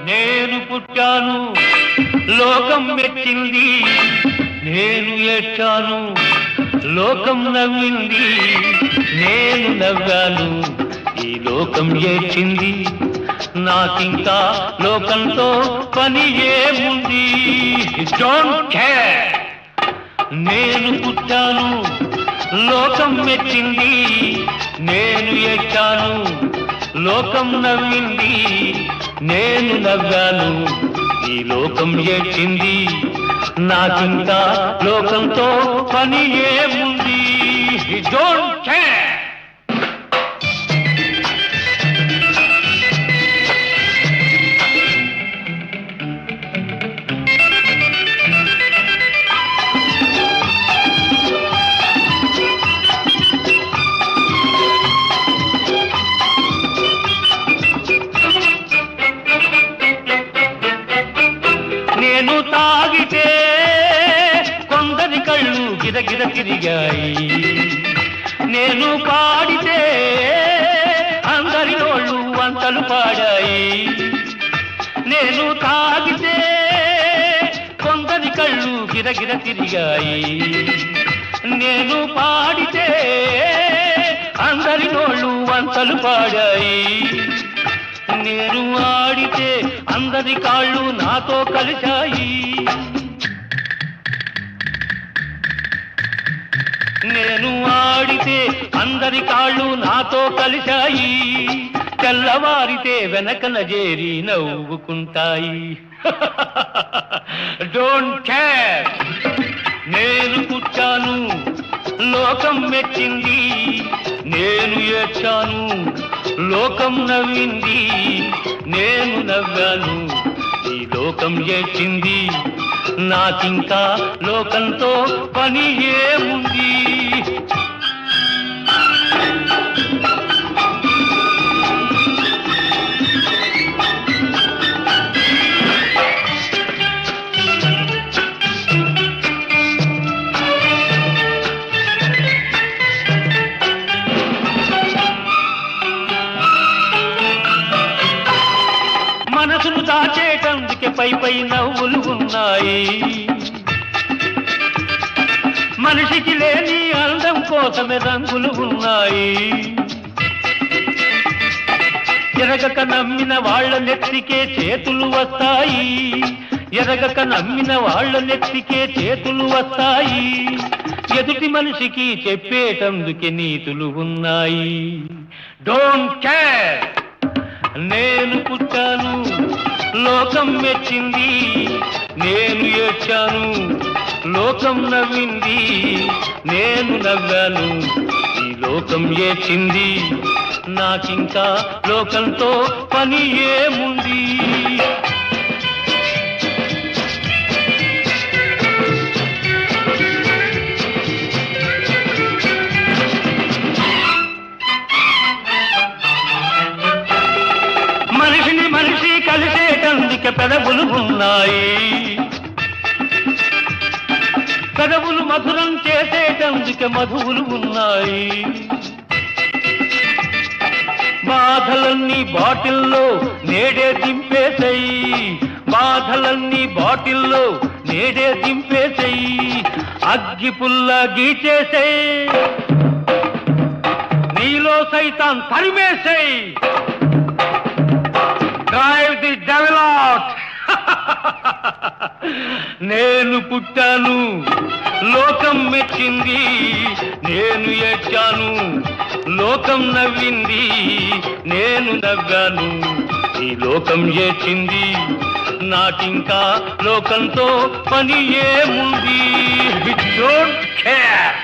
నేను పుట్టాను లోకం మెచ్చింది, నేను ఏడ్చాను లోకం నవ్వింది, నేను నవ్వాను ఈ లోకం ఏడ్చింది, నాకింకా లోకంతో పని ఏముంది. Don't care. నేను పుట్టాను లోకం మెచ్చింది, నేను ఏడ్చాను లోకం నవ్వింది, నేను నవ్వాను ఈ లోకం ఏడ్చింది, నాకింకా లోకంతో పని ఏముంది. Don't care. నేను తాగితే కొందరి కళ్ళు గిరగిర తిరిగాయి, నేను పాడితే అందరి నోళ్ళు వంతలు పాడాయి. నేను తాగితే కొందరి కళ్ళు గిరగిర తిరిగాయి, నేను పాడితే అందరి నోళ్ళు వంతలు పాడాయి. నేను ఆడితే అందరి కాళ్ళు నాతో కలిశాయి, నేను ఆడితే అందరి కాళ్ళు నాతో కలిశాయి, తెల్లవారితే వెనకన చేరి నవ్వుకుంటాయి. Don't care. నేను పుట్టాను లోకం మెచ్చింది, నేను ఏడ్చాను లోకం నవ్వింది, నేను నవ్వాను ఈ లోకం ఏడ్చింది, నాకింకా లోకంతో పని ఏముంది. మనసును దాచేటందుకే పై పై నవ్వులు ఉన్నాయి, మనిషికి లేని అందం కోసమే రంగులు ఉన్నాయి. ఎరగక నమ్మిన వాళ్ళ నెత్తికే చేతులు వస్తాయి, ఎరగక నమ్మిన వాళ్ళ నెత్తికే చేతులు వస్తాయి. ఎదుటి మనిషికి చెప్పేటందుకే నీతులు ఉన్నాయి. Don't care. నేను పుట్టాను లోకం మెచ్చింది, నేను ఏడ్చాను లోకం నవ్వింది, నేను నవ్వాను ఈ లోకం ఏడ్చింది, నాకింకా లోకంతో పని ఏముంది. మనిషిని మనిషి కలిసేటందుకే పెదవులు ఉన్నాయి, పెదవులు మధురం చేసేటందుకే మధువులు ఉన్నాయి. బాధలన్నీ బాటిల్లో నేడే దింపేసాయి, బాధలన్నీ బాటిల్లో నేడే దింపేసాయి. అగ్గి పుల్ల గీచేసాయి, నీలో సైతాన్ తరిమేసాయి. Drive the devil out. నేను పుట్టాను లోకం మెచ్చింది, నేను ఏడ్చాను లోకం నవ్వింది, నేను నవ్వాను ఈ లోకం ఏడ్చింది, నాకింకా లోకంతో పని ఏముంది. Don't care.